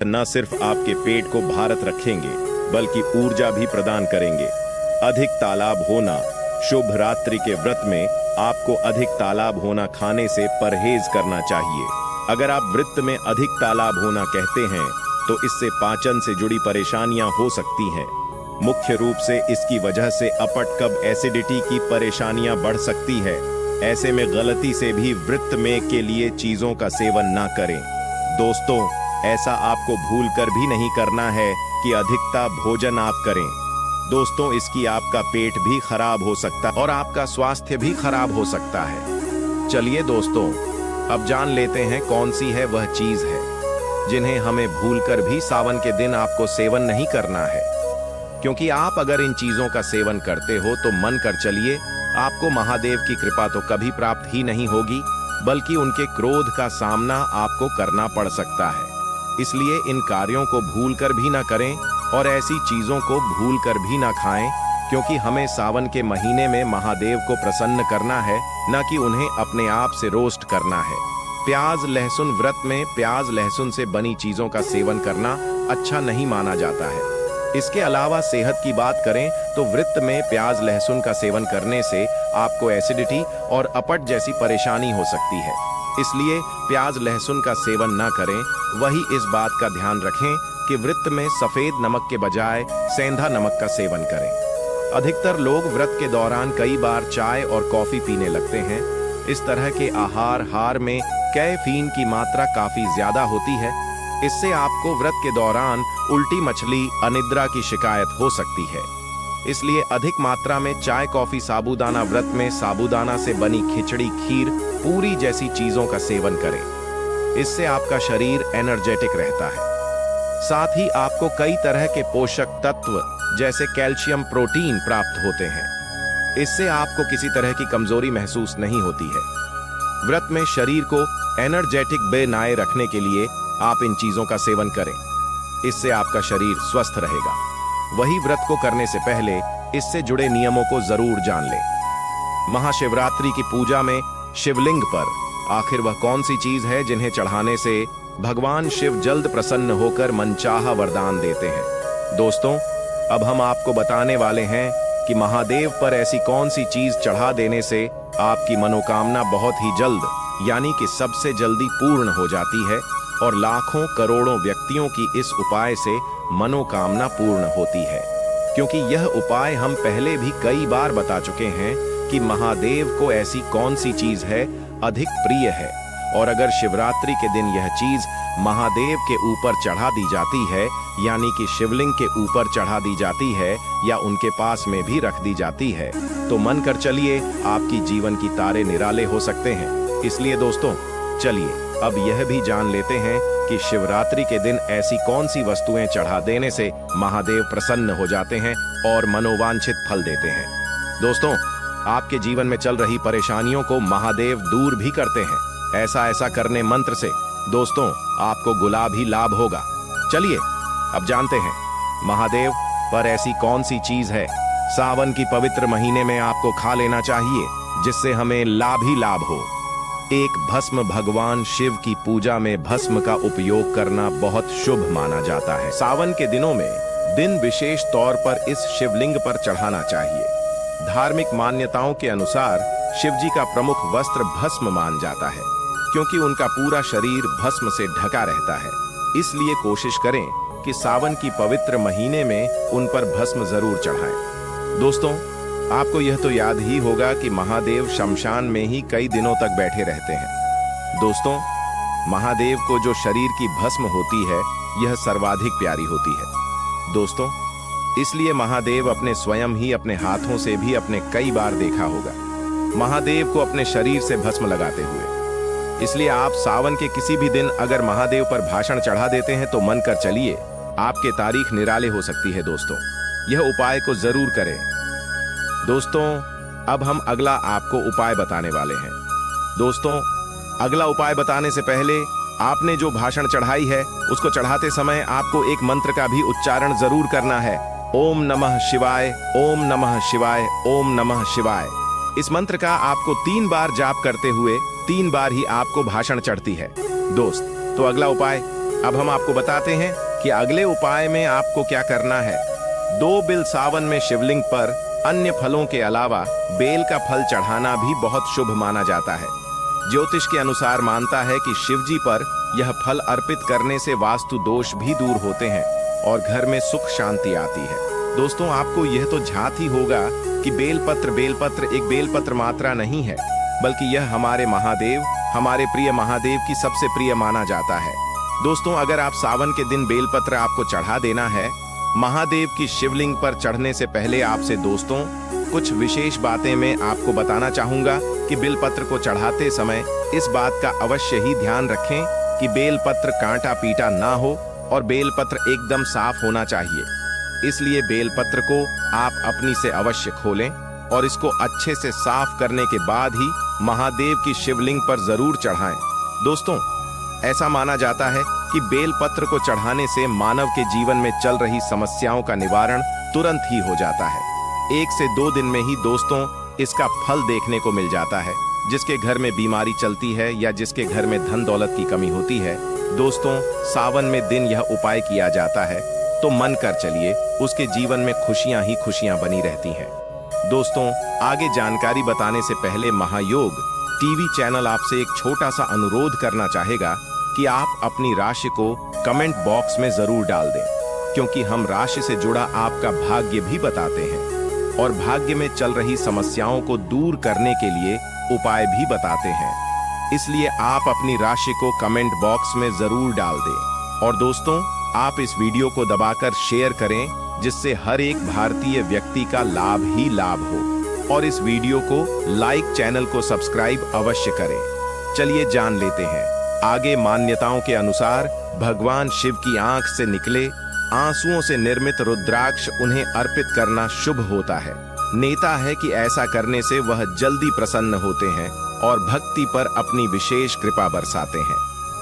न सिर्फ आपके पेट को भारत रखेंगे बल्कि ऊर्जा भी प्रदान करेंगे। अधिक तालाब होना। शुभ रात्रि के व्रत में आपको अधिक तालाब होना खाने से परहेज करना चाहिए। अगर आप व्रत में अधिक तालाब होना कहते हैं तो इससे पाचन से जुड़ी परेशानियां हो सकती हैं। मुख्य रूप से इसकी वजह से अपच कब एसिडिटी की परेशानियां बढ़ सकती है। ऐसे में गलती से भी व्रत में के लिए चीजों का सेवन ना करें। दोस्तों, ऐसा आपको भूलकर भी नहीं करना है कि अधिकता भोजन आप करें। दोस्तों, इसकी आपका पेट भी खराब हो सकता है और आपका स्वास्थ्य भी खराब हो सकता है। चलिए दोस्तों, अब जान लेते हैं कौन सी है वह चीज है जिन्हें हमें भूलकर भी सावन के दिन आपको सेवन नहीं करना है। क्योंकि आप अगर इन चीजों का सेवन करते हो तो मन कर चलिए, आपको महादेव की कृपा तो कभी प्राप्त ही नहीं होगी, बल्कि उनके क्रोध का सामना आपको करना पड़ सकता है। इसलिए इन कार्यों को भूलकर भी ना करें और ऐसी चीजों को भूलकर भी ना खाएं, क्योंकि हमें सावन के महीने में महादेव को प्रसन्न करना है, न कि उन्हें अपने आप से रोस्ट करना है। प्याज लहसुन व्रत में प्याज लहसुन से बनी चीजों का सेवन करना अच्छा नहीं माना जाता है। इसके अलावा सेहत की बात करें तो व्रत में प्याज लहसुन का सेवन करने से आपको एसिडिटी और अपच जैसी परेशानी हो सकती है। इसलिए प्याज लहसुन का सेवन ना करें। वही इस बात का ध्यान रखें कि व्रत में सफेद नमक के बजाय सेंधा नमक का सेवन करें। अधिकतर लोग व्रत के दौरान कई बार चाय और कॉफी पीने लगते हैं। इस तरह के आहार में कैफीन की मात्रा काफी ज्यादा होती है। इससे आपको व्रत के दौरान उल्टी मछली अनिद्रा की शिकायत हो सकती है। इसलिए अधिक मात्रा में चाय कॉफी साबूदाना व्रत में साबूदाना से बनी खिचड़ी खीर पूरी जैसी चीजों का सेवन करें। इससे आपका शरीर एनर्जेटिक रहता है। साथ ही आपको कई तरह के पोषक तत्व जैसे कैल्शियम प्रोटीन प्राप्त होते हैं। इससे आपको किसी तरह की कमजोरी महसूस नहीं होती है। व्रत में शरीर को एनर्जेटिक बनाए रखने के लिए आप इन चीजों का सेवन करें। इससे आपका शरीर स्वस्थ रहेगा। वही व्रत को करने से पहले इससे जुड़े नियमों को जरूर जान लें। महाशिवरात्रि की पूजा में शिवलिंग पर आखिर वह कौन सी चीज है जिन्हें चढ़ाने से भगवान शिव जल्द प्रसन्न होकर मनचाहा वरदान देते हैं। दोस्तों, अब हम आपको बताने वाले हैं कि महादेव पर ऐसी कौन सी चीज चढ़ा देने से आपकी मनोकामना बहुत ही जल्द यानी कि सबसे जल्दी पूर्ण हो जाती है और लाखों करोड़ों व्यक्तियों की इस उपाय से मनोकामना पूर्ण होती है। क्योंकि यह उपाय हम पहले भी कई बार बता चुके हैं कि महादेव को ऐसी कौन सी चीज है अधिक प्रिय है, और अगर शिवरात्रि के दिन यह चीज महादेव के ऊपर चढ़ा दी जाती है यानी कि शिवलिंग के ऊपर चढ़ा दी जाती है या उनके पास में भी रख दी जाती है तो मन कर चलिए आपकी जीवन की तारे निराले हो सकते हैं। इसलिए दोस्तों, चलिए अब यह भी जान लेते हैं कि शिवरात्रि के दिन ऐसी कौन सी वस्तुएं चढ़ा देने से महादेव प्रसन्न हो जाते हैं और मनोवांछित फल देते हैं। दोस्तों, आपके जीवन में चल रही परेशानियों को महादेव दूर भी करते हैं। ऐसा करने मंत्र से दोस्तों आपको गुलाब ही लाभ होगा। चलिए अब जानते हैं महादेव पर ऐसी कौन सी चीज है सावन की पवित्र महीने में आपको खा लेना चाहिए जिससे हमें लाभ ही लाभ हो। एक भस्म। भगवान शिव की पूजा में भस्म का उपयोग करना बहुत शुभ माना जाता है। सावन के दिनों में दिन विशेष तौर पर इस शिवलिंग पर चढ़ाना चाहिए। धार्मिक मान्यताओं के अनुसार शिव जी का प्रमुख वस्त्र भस्म मान जाता है, क्योंकि उनका पूरा शरीर भस्म से ढका रहता है। इसलिए कोशिश करें कि सावन की पवित्र महीने में उन पर भस्म जरूर चढ़ाएं। दोस्तों, आपको यह तो याद ही होगा कि महादेव शमशान में ही कई दिनों तक बैठे रहते हैं। दोस्तों, महादेव को जो शरीर की भस्म होती है यह सर्वाधिक प्यारी होती है। दोस्तों, इसलिए महादेव अपने स्वयं ही अपने हाथों से भी अपने कई बार देखा होगा महादेव को अपने शरीर से भस्म लगाते हुए। इसलिए आप सावन के किसी भी दिन अगर महादेव पर भाषण चढ़ा देते हैं तो मन कर चलिए आपके तारीख निराले हो सकती है। दोस्तों, यह उपाय को जरूर करें। दोस्तों, अब हम अगला आपको उपाय बताने वाले हैं। दोस्तों, अगला उपाय बताने से पहले आपने जो भाषण चढ़ाई है उसको चढ़ाते समय आपको एक मंत्र का भी उच्चारण जरूर करना है। ओम नमः शिवाय, ओम नमः शिवाय, ओम नमः शिवाय। इस मंत्र का आपको 3 बार जाप करते हुए 3 बार ही आपको भाषण चढ़ती है। दोस्त, तो अगला उपाय अब हम आपको बताते हैं कि अगले उपाय में आपको क्या करना है। 2 बिल सावन में शिवलिंग पर अन्य फलों के अलावा बेल का फल चढ़ाना भी बहुत शुभ माना जाता है। ज्योतिष के अनुसार मानता है कि शिवजी पर यह फल अर्पित करने से वास्तु दोष भी दूर होते हैं और घर में सुख शांति आती है। दोस्तों, आपको यह तो झात ही होगा कि बेलपत्र एक बेलपत्र मात्रा नहीं है, बल्कि यह हमारे महादेव, हमारे प्रिय महादेव की सबसे प्रिय माना जाता है। दोस्तों, अगर आप सावन के दिन बेलपत्र आपको चढ़ा देना है महादेव की शिवलिंग पर चढ़ने से पहले आपसे दोस्तों कुछ विशेष बातें मैं आपको बताना चाहूंगा कि बेलपत्र को चढ़ाते समय इस बात का अवश्य ही ध्यान रखें कि बेलपत्र कांटा पीटा ना हो और बेलपत्र एकदम साफ होना चाहिए। इसलिए बेलपत्र को आप अपनी से अवश्य खोलें और इसको अच्छे से साफ करने के बाद ही महादेव की शिवलिंग पर जरूर चढ़ाएं। दोस्तों, ऐसा माना जाता है कि बेलपत्र को चढ़ाने से मानव के जीवन में चल रही समस्याओं का निवारण तुरंत ही हो जाता है। 1 से 2 दिन में ही दोस्तों इसका फल देखने को मिल जाता है। जिसके घर में बीमारी चलती है या जिसके घर में धन दौलत की कमी होती है, दोस्तों सावन में दिन यह उपाय किया जाता है तो मन कर चलिए उसके जीवन में खुशियां ही खुशियां बनी रहती हैं। दोस्तों, आगे जानकारी बताने से पहले महायोग टीवी चैनल आपसे एक छोटा सा अनुरोध करना चाहेगा कि आप अपनी राशि को कमेंट बॉक्स में जरूर डाल दें, क्योंकि हम राशि से जुड़ा आपका भाग्य भी बताते हैं और भाग्य में चल रही समस्याओं को दूर करने के लिए उपाय भी बताते हैं। इसलिए आप अपनी राशि को कमेंट बॉक्स में जरूर डाल दें और दोस्तों आप इस वीडियो को दबाकर शेयर करें, जिससे हर एक भारतीय व्यक्ति का लाभ ही लाभ हो। और इस वीडियो को लाइक, चैनल को सब्सक्राइब अवश्य करें। चलिए जान लेते हैं आगे। मान्यताओं के अनुसार भगवान शिव की आंख से निकले आंसुओं से निर्मित रुद्राक्ष उन्हें अर्पित करना शुभ होता है। नेता है कि ऐसा करने से वह जल्दी प्रसन्न होते हैं और भक्ति पर अपनी विशेष कृपा बरसाते हैं।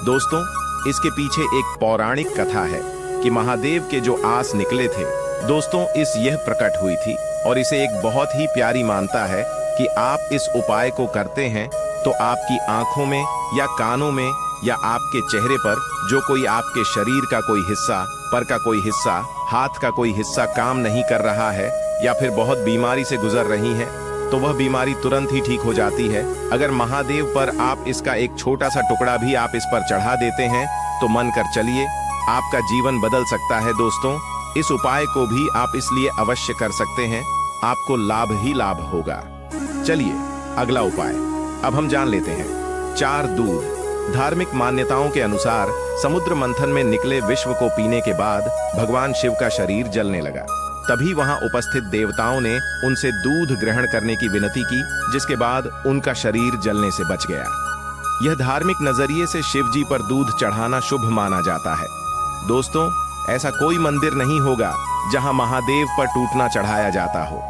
दोस्तों, इसके पीछे एक पौराणिक कथा है कि महादेव के जो आस निकले थे, दोस्तों इस यह प्रकट हुई थी और इसे एक बहुत ही प्यारी मानता है कि आप इस उपाय को करते हैं तो आपकी आंखों में या कानों में या आपके चेहरे पर जो कोई आपके शरीर का कोई हिस्सा, पर का कोई हिस्सा, हाथ का कोई हिस्सा काम नहीं कर रहा है या फिर बहुत बीमारी से गुजर रही है, तो वह बीमारी तुरंत ही ठीक हो जाती है। अगर महादेव पर आप इसका एक छोटा सा टुकड़ा भी आप इस पर चढ़ा देते हैं तो मन कर चलिए आपका जीवन बदल सकता है। दोस्तों, इस उपाय को भी आप इसलिए अवश्य कर सकते हैं, आपको लाभ ही लाभ होगा। चलिए अगला उपाय अब हम जान लेते हैं। 4 दूध। धार्मिक मान्यताओं के अनुसार समुद्र मंथन में निकले विश्व को पीने के बाद भगवान शिव का शरीर जलने लगा। तभी वहां उपस्थित देवताओं ने उनसे दूध ग्रहण करने की विनती की, जिसके बाद उनका शरीर जलने से बच गया। यह धार्मिक नजरिए से शिव जी पर दूध चढ़ाना शुभ माना जाता है। दोस्तों, ऐसा कोई मंदिर नहीं होगा जहां महादेव पर टूटना चढ़ाया जाता हो।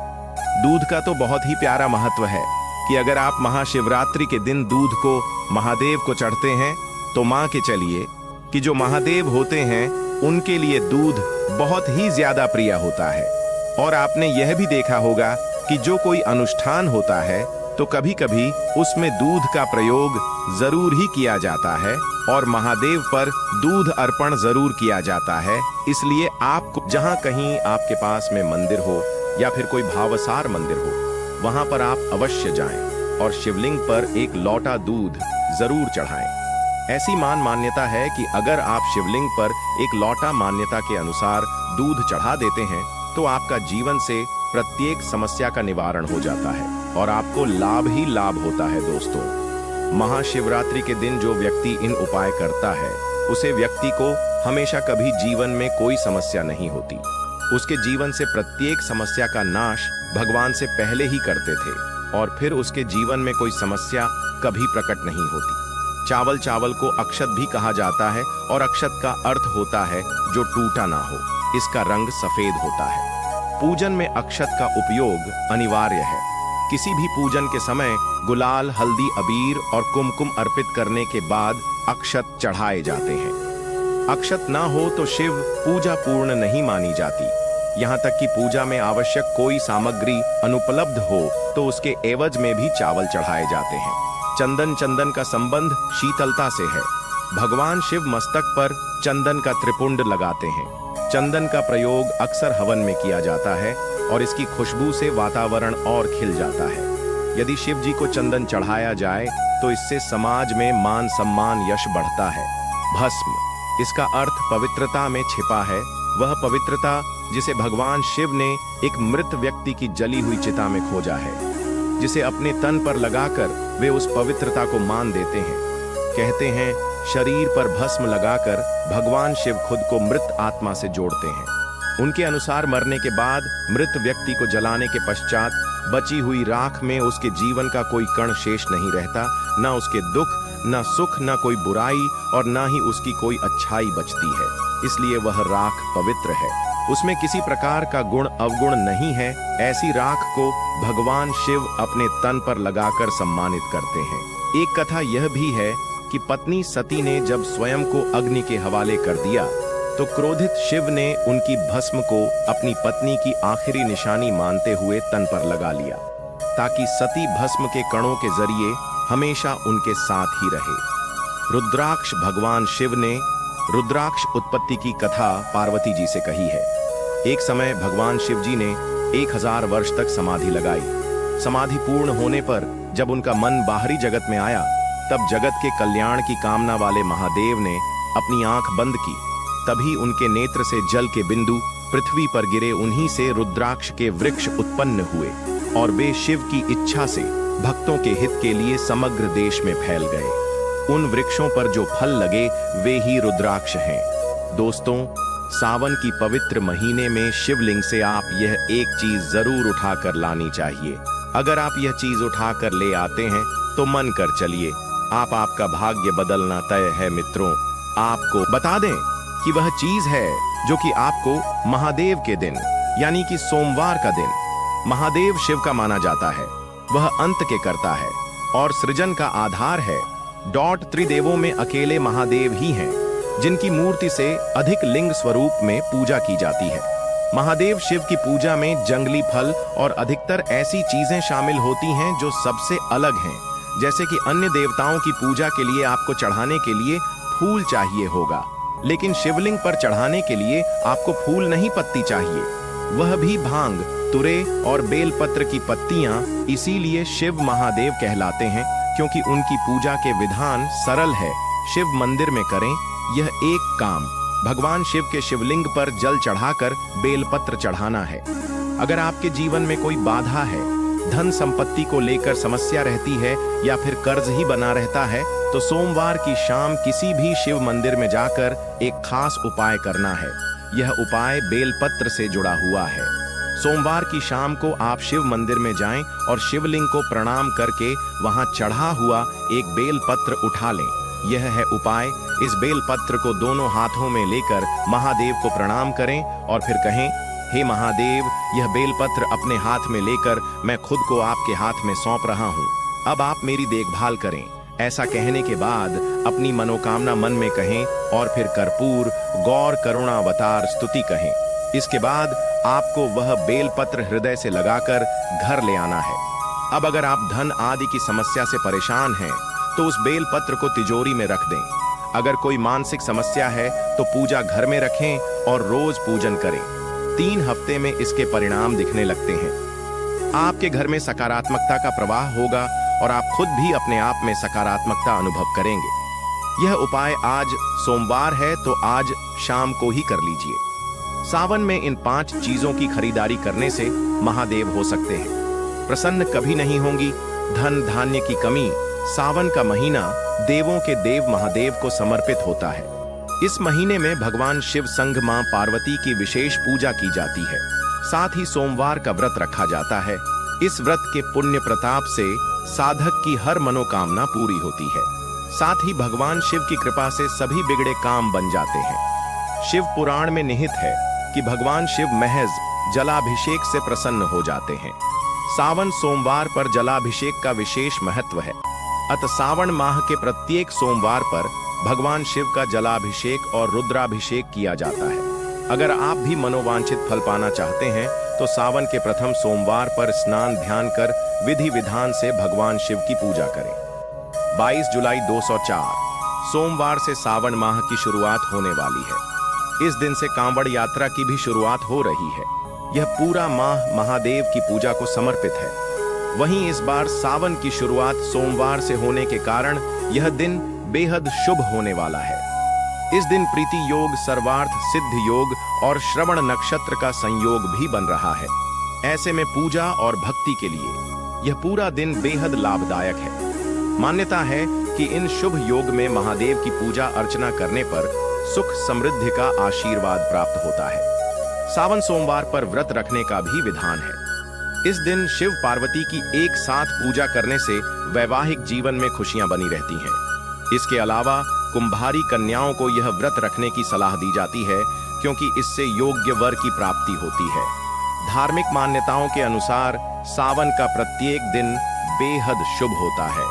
दूध का तो बहुत ही प्यारा महत्व है कि अगर आप महाशिवरात्रि के दिन दूध को महादेव को चढ़ते हैं तो मान के चलिए कि जो महादेव होते हैं उनके लिए दूध बहुत ही ज्यादा प्रिय होता है। और आपने यह भी देखा होगा कि जो कोई अनुष्ठान होता है तो कभी कभी उसमें दूध का प्रयोग जरूर ही किया जाता है और महादेव पर दूध अर्पण जरूर किया जाता है। इसलिए आपको जहां कहीं आपके पास में मंदिर हो या फिर कोई भावसार मंदिर हो, वहां पर आप अवश्य जाएं और शिवलिंग पर एक लोटा दूध जरूर चढ़ाएं। ऐसी मान्यता है कि अगर आप शिवलिंग पर एक लोटा मान्यता के अनुसार दूध चढ़ा देते हैं तो आपका जीवन से प्रत्येक समस्या का निवारण हो जाता है और आपको लाभ ही लाभ होता है। दोस्तों, महाशिवरात्रि के दिन जो व्यक्ति इन उपाय करता है उसे व्यक्ति को हमेशा कभी जीवन में कोई समस्या नहीं होती। उसके जीवन से प्रत्येक समस्या का नाश भगवान से पहले ही करते थे और फिर उसके जीवन में कोई समस्या कभी प्रकट नहीं होती। चावल को अक्षत भी कहा जाता है और अक्षत का अर्थ होता है जो टूटा ना हो। इसका रंग सफेद होता है। पूजन में अक्षत का उपयोग अनिवार्य है। किसी भी पूजन के समय गुलाल, हल्दी, अबीर और कुमकुम अर्पित करने के बाद अक्षत चढ़ाए जाते हैं। अक्षत ना हो तो शिव पूजा पूर्ण नहीं मानी जाती। यहाँ तक कि पूजा में आवश्यक कोई सामग्री अनुपलब्ध हो तो उसके एवज में भी चावल चढ़ाए जाते हैं। चंदन का संबंध शीतलता से है। भगवान शिव मस्तक पर चंदन का त्रिपुंड लगाते हैं। चंदन का प्रयोग अक्सर हवन में किया जाता है और इसकी खुशबू से वातावरण और खिल जाता है। यदि शिव जी को चंदन चढ़ाया जाए तो इससे समाज में मान सम्मान यश बढ़ता है। भस्म, इसका अर्थ पवित्रता में छिपा है। वह पवित्रता जिसे भगवान शिव ने एक मृत व्यक्ति की जली हुई चिता में खोजा है, जिसे अपने तन पर लगाकर वे उस पवित्रता को मान देते हैं। कहते हैं शरीर पर भस्म लगाकर भगवान शिव खुद को मृत आत्मा से जोड़ते हैं। उनके अनुसार मरने के बाद मृत व्यक्ति को जलाने के पश्चात बची हुई राख में उसके जीवन का कोई कण शेष नहीं रहता। न उसके दुख, न सुख, न कोई बुराई और न ही उसकी कोई अच्छाई बचती है। इसलिए वह राख पवित्र है। उसमें किसी प्रकार का गुण अवगुण नहीं है। ऐसी राख को भगवान शिव अपने तन पर लगाकर सम्मानित करते हैं। एक कथा यह भी है कि पत्नी सती ने जब स्वयं को अग्नि के हवाले कर दिया तो क्रोधित शिव ने उनकी भस्म को अपनी पत्नी की आखिरी निशानी मानते हुए तन पर लगा लिया, ताकि सती भस्म के कणों के जरिए हमेशा उनके साथ ही रहे। रुद्राक्ष, भगवान शिव ने रुद्राक्ष उत्पत्ति की कथा पार्वती जी से कही है। एक समय भगवान शिव जी ने 1000 वर्ष तक समाधि लगाई। समाधि पूर्ण होने पर जब उनका मन बाहरी जगत में आया, तब जगत के कल्याण की कामना वाले महादेव ने अपनी आंख बंद की। तभी उनके नेत्र से जल के बिंदु पृथ्वी पर गिरे। उन्हीं से रुद्राक्ष के वृक्ष उत्पन्न हुए और वे शिव की इच्छा से भक्तों के हित के लिए समग्र देश में फैल गए। उन वृक्षों पर जो फल लगे वे ही रुद्राक्ष हैं। दोस्तों, सावन की पवित्र महीने में शिवलिंग से आप यह एक चीज जरूर उठाकर लानी चाहिए। अगर आप यह चीज उठाकर ले आते हैं तो मन कर चलिए, आपका भाग्य बदलना तय है। मित्रों, आपको बता दें कि वह चीज है जो कि आपको महादेव के दिन यानी कि सोमवार का दिन महादेव शिव का माना जाता है। वह अंत के कर्ता है और सृजन का आधार है। त्रिदेवों में अकेले महादेव ही हैं जिनकी मूर्ति से अधिक लिंग स्वरूप में पूजा की जाती है। महादेव शिव की पूजा में जंगली फल और अधिकतर ऐसी चीजें शामिल होती हैं जो सबसे अलग हैं। जैसे कि अन्य देवताओं की पूजा के लिए आपको चढ़ाने के लिए फूल चाहिए होगा, लेकिन शिवलिंग पर चढ़ाने के लिए आपको फूल नहीं, पत्ती चाहिए, वह भी भांग, तुरे और बेलपत्र की पत्तियां। इसीलिए शिव महादेव कहलाते हैं, क्योंकि उनकी पूजा के विधान सरल है। शिव मंदिर में करें यह एक काम, भगवान शिव के शिवलिंग पर जल चढ़ाकर बेलपत्र चढ़ाना है। अगर आपके जीवन में कोई बाधा है, धन संपत्ति को लेकर समस्या रहती है या फिर कर्ज ही बना रहता है, तो सोमवार की शाम किसी भी शिव मंदिर में जाकर एक खास उपाय करना है। यह उपाय बेलपत्र से जुड़ा हुआ है। सोमवार की शाम को आप शिव मंदिर में जाएं और शिवलिंग को प्रणाम करके वहां चढ़ा हुआ एक बेलपत्र उठा लें। यह है उपाय। इस बेलपत्र को दोनों हाथों में लेकर महादेव को प्रणाम करें और फिर कहें, हे महादेव, यह बेलपत्र अपने हाथ में लेकर मैं खुद को आपके हाथ में सौंप रहा हूँ। अब आप मेरी देखभाल करें। ऐसा कहने के बाद अपनी मनोकामना मन में कहें और फिर कर्पूर गौर करुणावतार स्तुति कहें। इसके बाद आपको वह बेलपत्र हृदय से लगाकर घर ले आना है। अब अगर आप धन आदि की समस्या से परेशान हैं तो उस बेलपत्र को तिजोरी में रख दें। अगर कोई मानसिक समस्या है तो पूजा घर में रखें और रोज पूजन करें। 3 हफ्ते में इसके परिणाम दिखने लगते हैं। आपके घर में सकारात्मकता का प्रवाह होगा और आप खुद भी अपने आप में सकारात्मकता अनुभव करेंगे। यह उपाय आज सोमवार है तो आज शाम को ही कर लीजिए। सावन में इन 5 चीजों की खरीदारी करने से महादेव हो सकते हैं। प्रसन्न कभी नहीं होंगी। धन धान्य की कमी। सावन का महीना देवों के देव महादेव को समर्पित होता है। इस महीने में भगवान शिव संग मां पार्वती की विशेष पूजा की जाती है। साथ ही सोमवार का व्रत रखा जाता है। इस व्रत के पुण्य प्रताप से साधक की हर मनोकामना पूरी होती है। साथ ही भगवान शिव की कृपा से सभी बिगड़े काम बन जाते हैं। शिव पुराण में निहित है कि भगवान शिव महज जलाभिषेक से प्रसन्न हो जाते हैं। सावन सोमवार पर जलाभिषेक का विशेष महत्व है। अतः सावन माह के प्रत्येक सोमवार पर भगवान शिव का जलाभिषेक और रुद्राभिषेक किया जाता है। अगर आप भी मनोवांछित फल पाना चाहते हैं तो सावन के प्रथम सोमवार पर स्नान ध्यान कर विधि विधान से भगवान शिव की पूजा करें। 22 जुलाई 204 सोमवार से सावन माह की शुरुआत होने वाली है। इस दिन से कांवड़ यात्रा की भी शुरुआत हो रही है। यह पूरा माह महादेव की पूजा को समर्पित है। वहीं इस बार सावन की शुरुआत सोमवार से होने के कारण यह दिन बेहद शुभ होने वाला है। इस दिन प्रीति योग, सर्वार्थ सिद्ध योग और श्रवण नक्षत्र का संयोग भी बन रहा है। ऐसे में पूजा और भक्ति के लिए यह पूरा दिन बेहद लाभदायक है। मान्यता है कि इन शुभ योग में महादेव की पूजा अर्चना करने पर सुख समृद्धि का आशीर्वाद प्राप्त होता है। सावन सोमवार पर व्रत रखने का भी विधान है। इस दिन शिव पार्वती की एक साथ पूजा करने से वैवाहिक जीवन में खुशियां बनी रहती हैं। इसके अलावा कुंभारी कन्याओं को यह व्रत रखने की सलाह दी जाती है, क्योंकि इससे योग्य वर की प्राप्ति होती है। धार्मिक मान्यताओं के अनुसार सावन का प्रत्येक दिन बेहद शुभ होता है।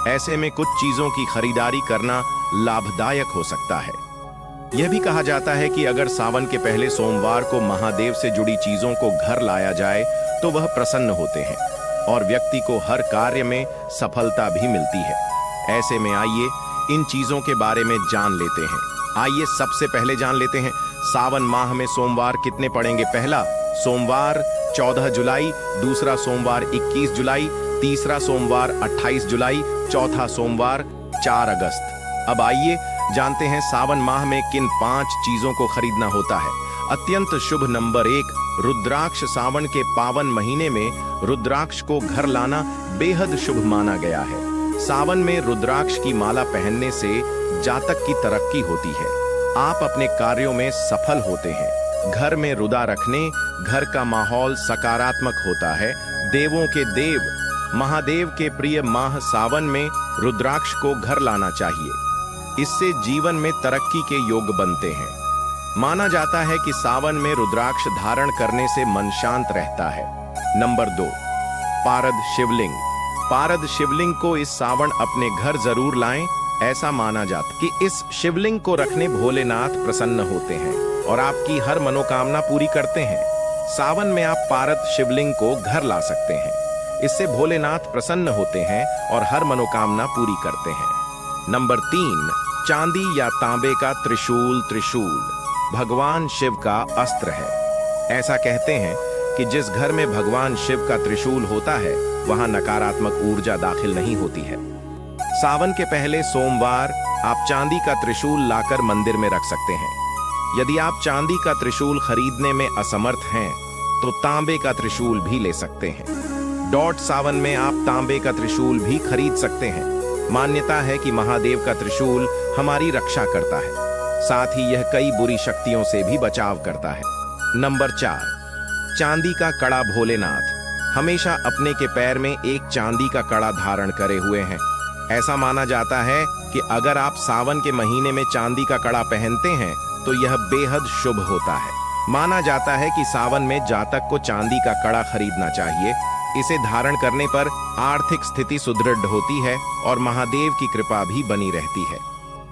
ऐसे में कुछ चीजों की खरीदारी करना लाभदायक हो सकता है। यह भी कहा जाता है कि अगर सावन के पहले सोमवार को महादेव से जुड़ी चीजों को घर लाया जाए तो वह प्रसन्न होते हैं और व्यक्ति को हर कार्य में सफलता भी मिलती है। ऐसे में आइए इन चीजों के बारे में जान लेते हैं। आइए सबसे पहले जान लेते हैं सावन माह में सोमवार कितने पड़ेंगे। पहला सोमवार 14 जुलाई, दूसरा सोमवार 21 जुलाई, तीसरा सोमवार 28 जुलाई, चौथा सोमवार 4 अगस्त। अब आइए जानते हैं सावन माह में किन 5 चीजों को खरीदना होता है। अत्यंत शुभ नंबर 1, रुद्राक्ष। सावन के पावन महीने में रुद्राक्ष को घर लाना बेहद शुभ माना गया है। सावन में रुद्राक्ष की माला पहनने से जातक की तरक्की होती है। आप अपने कार्यों में सफल होते हैं। घर में रुदा रखने घर का माहौल सकारात्मक होता है। देवों के देव महादेव के प्रिय माह सावन में रुद्राक्ष को घर लाना चाहिए। इससे जीवन में तरक्की के योग बनते हैं। माना जाता है कि सावन में रुद्राक्ष धारण करने से मन शांत रहता है। नंबर 2, पारद शिवलिंग। पारद शिवलिंग को इस सावन अपने घर जरूर लाएं। ऐसा माना जाता है कि इस शिवलिंग को रखने भोलेनाथ प्रसन्न होते हैं और आपकी हर मनोकामना पूरी करते हैं। सावन में आप पारद शिवलिंग को घर ला सकते हैं। इससे भोलेनाथ प्रसन्न होते हैं और हर मनोकामना पूरी करते हैं। नंबर 3, चांदी या तांबे का त्रिशूल। त्रिशूल भगवान शिव का अस्त्र है। ऐसा कहते हैं कि जिस घर में भगवान शिव का त्रिशूल होता है वहां नकारात्मक ऊर्जा दाखिल नहीं होती है। सावन के पहले सोमवार आप चांदी का त्रिशूल लाकर मंदिर में रख सकते हैं। यदि आप चांदी का त्रिशूल खरीदने में असमर्थ हैं तो तांबे का त्रिशूल भी ले सकते हैं। सावन में आप तांबे का त्रिशूल भी खरीद सकते हैं। मान्यता है कि महादेव का त्रिशूल हमारी रक्षा करता है, साथ ही यह कई बुरी शक्तियों से भी बचाव करता है। नंबर 4, चांदी का कड़ा। भोलेनाथ हमेशा अपने के पैर में एक चांदी का कड़ा धारण करे हुए हैं। ऐसा माना जाता है कि अगर आप सावन के महीने में चांदी का कड़ा पहनते हैं तो यह बेहद शुभ होता है। माना जाता है कि सावन में जातक को चांदी का कड़ा खरीदना चाहिए। इसे धारण करने पर आर्थिक स्थिति सुदृढ़ होती है और महादेव की कृपा भी बनी रहती है।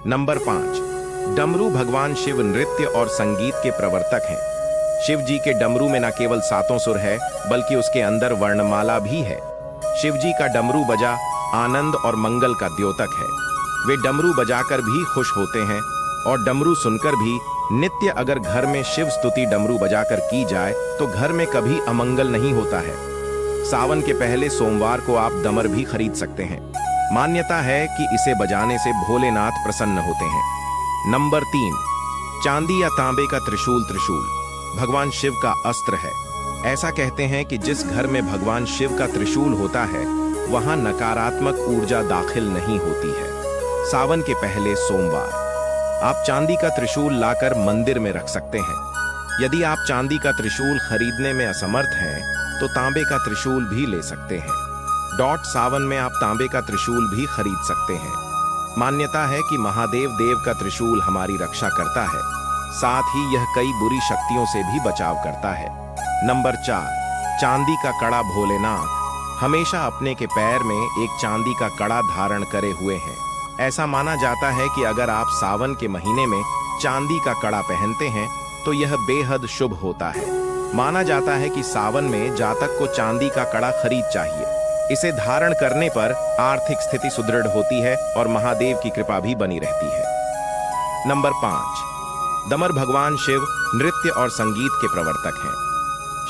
नंबर 5, डमरू। भगवान शिव नृत्य और संगीत के प्रवर्तक हैं। शिव जी के डमरू में न केवल 7 सुर है बल्कि उसके अंदर वर्णमाला भी है। शिव जी का डमरू बजा आनंद और मंगल का द्योतक है। वे डमरू बजाकर भी खुश होते हैं और डमरू सुनकर भी। नित्य अगर घर में शिव स्तुति डमरू बजाकर की जाए तो घर में कभी अमंगल नहीं होता है। सावन के पहले सोमवार को आप डमर भी खरीद सकते हैं। मान्यता है कि इसे बजाने से भोलेनाथ प्रसन्न होते हैं। नंबर 3, चांदी या तांबे का त्रिशूल। त्रिशूल भगवान शिव का अस्त्र है। ऐसा कहते हैं कि जिस घर में भगवान शिव का त्रिशूल होता है वहां नकारात्मक ऊर्जा दाखिल नहीं होती है। सावन के पहले सोमवार आप चांदी का त्रिशूल लाकर मंदिर में रख सकते हैं। यदि आप चांदी का त्रिशूल खरीदने में असमर्थ हैं तो तांबे का त्रिशूल भी ले सकते हैं। सावन में आप तांबे का त्रिशूल भी खरीद सकते हैं। मान्यता है कि महादेव देव का त्रिशूल हमारी रक्षा करता है, साथ ही यह कई बुरी शक्तियों से भी बचाव करता है। नंबर 4, चांदी का कड़ा। भोलेनाथ हमेशा अपने के पैर में एक चांदी का कड़ा धारण करे हुए हैं। ऐसा माना जाता है कि अगर आप सावन के महीने में चांदी का कड़ा पहनते हैं तो यह बेहद शुभ होता है। माना जाता है कि सावन में जातक को चांदी का कड़ा खरीद चाहिए। इसे धारण करने पर आर्थिक स्थिति सुदृढ़ होती है और महादेव की कृपा भी बनी रहती है। नंबर 5, डमर भगवान शिव नृत्य और संगीत के प्रवर्तक हैं।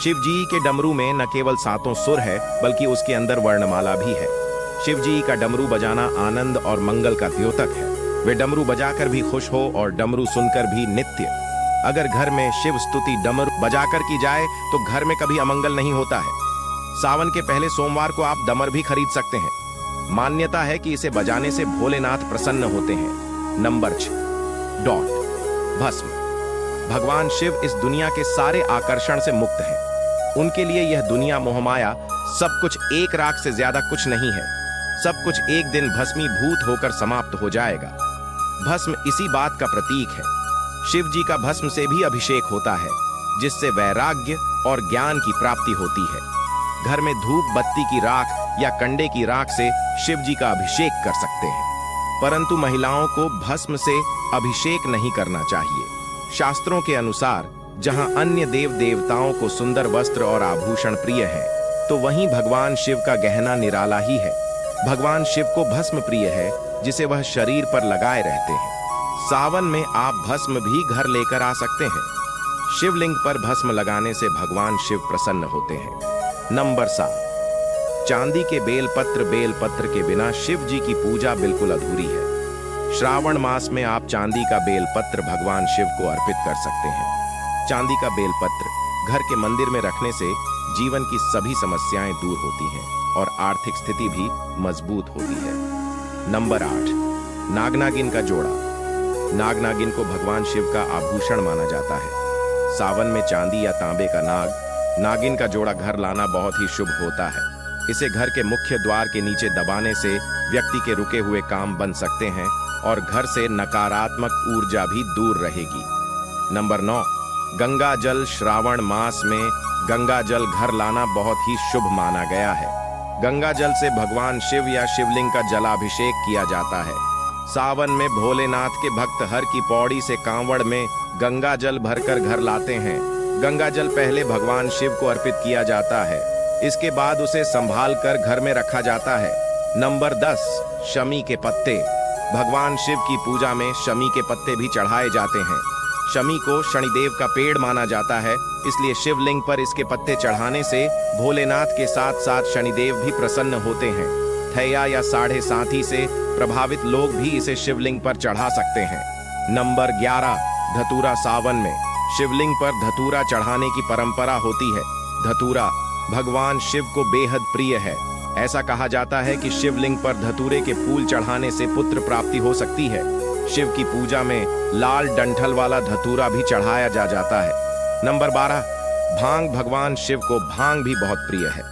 शिव जी के डमरू में न केवल 7 सुर है बल्कि उसके अंदर वर्णमाला भी है। शिव जी का डमरू बजाना आनंद और मंगल का द्योतक है। वे डमरू बजाकर भी खुश हो और डमरू सुनकर भी नित्य। अगर घर में शिव स्तुति डमरू बजाकर की जाए तो घर में कभी अमंगल नहीं होता है। सावन के पहले सोमवार को आप डमर भी खरीद सकते हैं। मान्यता है कि इसे बजाने से भोलेनाथ प्रसन्न होते हैं। नंबर 6, भस्म। भगवान शिव इस दुनिया के सारे आकर्षण से मुक्त हैं। उनके लिए यह दुनिया मोहमाया सब कुछ एक राख से ज्यादा कुछ नहीं है। सब कुछ एक दिन भस्मीभूत होकर समाप्त हो जाएगा। भस्म इसी बात का प्रतीक है। शिव जी का भस्म से भी अभिषेक होता है, जिससे वैराग्य और ज्ञान की प्राप्ति होती है। घर में धूप बत्ती की राख या कंडे की राख से शिव जी का अभिषेक कर सकते हैं, परंतु महिलाओं को भस्म से अभिषेक नहीं करना चाहिए। शास्त्रों के अनुसार जहां अन्य देव देवताओं को सुंदर वस्त्र और आभूषण प्रिय है, तो वहीं भगवान शिव का गहना निराला ही है। भगवान शिव को भस्म प्रिय है, जिसे वह शरीर पर लगाए रहते हैं। सावन में आप भस्म भी घर लेकर आ सकते हैं। शिवलिंग पर भस्म लगाने से भगवान शिव प्रसन्न होते हैं। नंबर 7, चांदी के बेलपत्र के बिना शिव जी की पूजा बिल्कुल अधूरी है। श्रावण मास में आप चांदी का बेलपत्र भगवान शिव को अर्पित कर सकते हैं। चांदी का बेलपत्र घर के मंदिर में रखने से जीवन की सभी समस्याएं दूर होती हैं और आर्थिक स्थिति भी मजबूत होती है। नंबर 8, नागनागिन का जोड़ा। नागनागिन को भगवान शिव का आभूषण माना जाता है। सावन में चांदी या तांबे का नागिन का जोड़ा घर लाना बहुत ही शुभ होता है। इसे घर के मुख्य द्वार के नीचे दबाने से व्यक्ति के रुके हुए काम बन सकते हैं और घर से नकारात्मक ऊर्जा भी दूर रहेगी। नंबर 9, गंगा जल। श्रावण मास में गंगा जल घर लाना बहुत ही शुभ माना गया है। गंगा जल से भगवान शिव या शिवलिंग का जलाभिषेक किया जाता है। सावन में भोलेनाथ के भक्त हर की पौड़ी से कांवड़ में गंगा जल भरकर घर लाते हैं। गंगा जल पहले भगवान शिव को अर्पित किया जाता है, इसके बाद उसे संभाल कर घर में रखा जाता है। नंबर 10, शमी के पत्ते। भगवान शिव की पूजा में शमी के पत्ते भी चढ़ाए जाते हैं। शमी को शनिदेव का पेड़ माना जाता है, इसलिए शिवलिंग पर इसके पत्ते चढ़ाने से भोलेनाथ के साथ साथ शनिदेव भी प्रसन्न होते हैं। थैया या साढ़े साथी से प्रभावित लोग भी इसे शिवलिंग पर चढ़ा सकते हैं। नंबर 11, धतूरा। सावन में शिवलिंग पर धतूरा चढ़ाने की परंपरा होती है। धतूरा भगवान शिव को बेहद प्रिय है। ऐसा कहा जाता है कि शिवलिंग पर धतूरे के फूल चढ़ाने से पुत्र प्राप्ति हो सकती है। शिव की पूजा में लाल डंठल वाला धतूरा भी चढ़ाया जाता है। नंबर 12, भांग। भगवान शिव को भांग भी बहुत प्रिय है।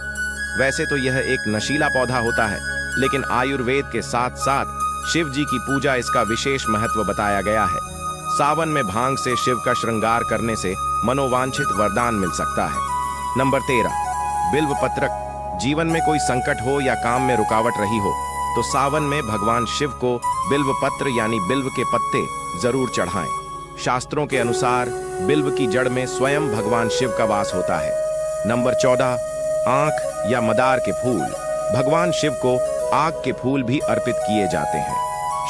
वैसे तो यह एक नशीला पौधा होता है, लेकिन आयुर्वेद के साथ साथ शिव जी की पूजा इसका विशेष महत्व बताया गया है। सावन में भांग से शिव का श्रृंगार करने से मनोवांछित वरदान मिल सकता है। नंबर 13, बिल्व पत्रक। जीवन में कोई संकट हो या काम में रुकावट रही हो तो सावन में भगवान शिव को बिल्व पत्र यानी बिल्व के पत्ते जरूर चढ़ाएं। शास्त्रों के अनुसार बिल्व की जड़ में स्वयं भगवान शिव का वास होता है। नंबर 14, आंख या मदार के फूल। भगवान शिव को आग के फूल भी अर्पित किए जाते हैं।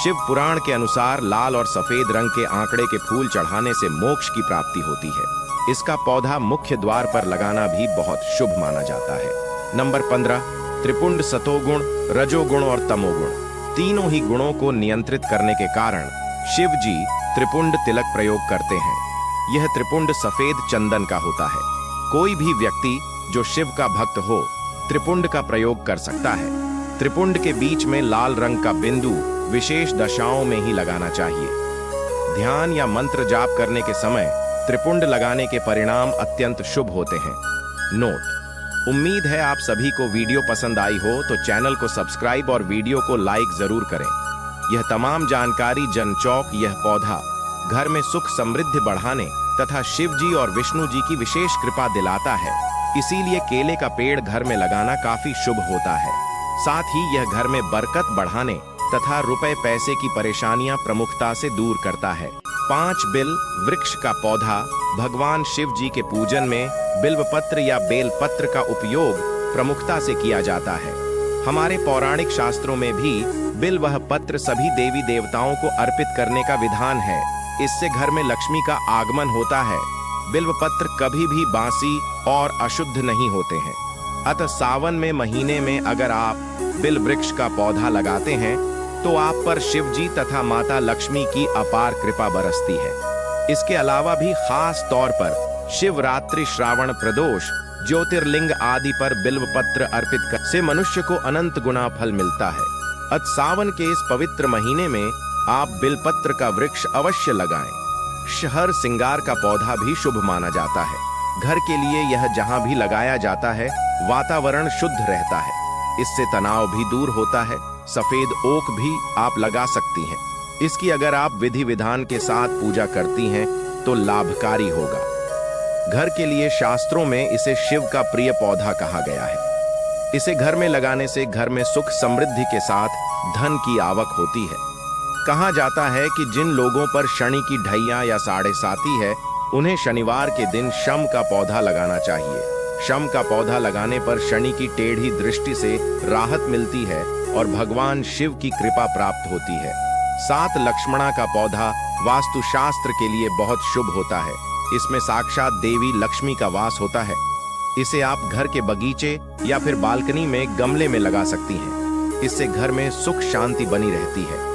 शिव पुराण के अनुसार लाल और सफेद रंग के आंकड़े के फूल चढ़ाने से मोक्ष की प्राप्ति होती है। इसका पौधा मुख्य द्वार पर लगाना भी बहुत शुभ माना जाता है। नंबर 15, त्रिपुंड। सतोगुण, रजोगुण और तमोगुण तीनों ही गुणों को नियंत्रित करने के कारण शिव जी त्रिपुंड तिलक प्रयोग करते हैं। यह त्रिपुंड सफेद चंदन का होता है। कोई भी व्यक्ति जो शिव का भक्त हो त्रिपुंड का प्रयोग कर सकता है। त्रिपुंड के बीच में लाल रंग का बिंदु विशेष दशाओं में ही लगाना चाहिए। ध्यान या मंत्र जाप करने के समय त्रिपुंड लगाने के परिणाम अत्यंत शुभ होते हैं। नोट: उम्मीद है आप सभी को वीडियो पसंद आई हो, तो चैनल को सब्सक्राइब और वीडियो को लाइक जरूर करें। यह तमाम जानकारी जनचौक यह पौधा घर में सुख समृद्धि बढ़ाने तथा शिव जी और विष्णु जी की विशेष कृपा दिलाता है। इसीलिए केले का पेड़ घर में लगाना काफी शुभ होता है। साथ ही यह घर में बरकत बढ़ाने तथा रुपए पैसे की परेशानियां प्रमुखता से दूर करता है। 5 बिल वृक्ष का पौधा। भगवान शिव जी के पूजन में बिल्व पत्र या बेल पत्र का उपयोग प्रमुखता से किया जाता है। हमारे पौराणिक शास्त्रों में भी बिल्व पत्र सभी देवी देवताओं को अर्पित करने का विधान है। इससे घर में लक्ष्मी का आगमन होता है। बिल्व पत्र कभी भी बासी और अशुद्ध नहीं होते हैं। अतः सावन में महीने में अगर आप बिल्व वृक्ष का पौधा लगाते हैं तो आप पर शिव जी तथा माता लक्ष्मी की अपार कृपा बरसती है। इसके अलावा भी खास तौर पर शिवरात्रि, श्रावण प्रदोष, ज्योतिर्लिंग आदि पर बिल्व पत्र अर्पित कर से मनुष्य को अनंत गुना फल मिलता है। अत सावन के इस पवित्र महीने में आप बिल्वपत्र का वृक्ष अवश्य लगाएं। शहर सिंगार का पौधा भी शुभ माना जाता है। घर के लिए यह जहां भी लगाया जाता है वातावरण शुद्ध रहता है। इससे तनाव भी दूर होता है। सफेद ओक भी आप लगा सकती हैं। इसकी अगर आप विधि विधान के साथ पूजा करती हैं तो लाभकारी होगा। घर के लिए शास्त्रों में इसे शिव का प्रिय पौधा कहा गया है। इसे घर में लगाने से घर में सुख समृद्धि के साथ धन की आवक होती है। कहा जाता है कि जिन लोगों पर शनि की ढैया या साढ़े साती है उन्हें शनिवार के दिन शम का पौधा लगाना चाहिए। शम का पौधा लगाने पर शनि की टेढ़ी दृष्टि से राहत मिलती है और भगवान शिव की कृपा प्राप्त होती है। सात लक्ष्मणा का पौधा वास्तुशास्त्र के लिए बहुत शुभ होता है। इसमें साक्षात देवी लक्ष्मी का वास होता है। इसे आप घर के बगीचे या फिर बालकनी में गमले में लगा सकती हैं। इससे घर में सुख शांति बनी रहती है।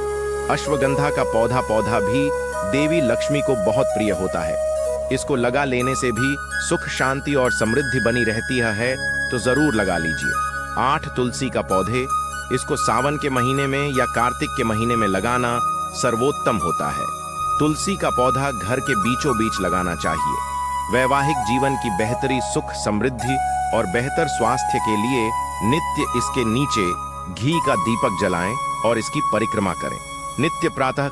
अश्वगंधा का पौधा भी देवी लक्ष्मी को बहुत प्रिय होता है। इसको लगा लेने से भी सुख शांति और समृद्धि बनी रहती है, तो जरूर लगा लीजिए। 8 तुलसी का पौधे, इसको सावन के महीने में या कार्तिक के महीने में लगाना सर्वोत्तम होता है। तुलसी का पौधा घर के बीचों बीच लगाना चाहिए। वैवाहिक जीवन की बेहतरी, सुख समृद्धि और बेहतर स्वास्थ्य के लिए नित्य इसके नीचे घी का दीपक जलाएं और इसकी परिक्रमा करें। नित्य प्रातः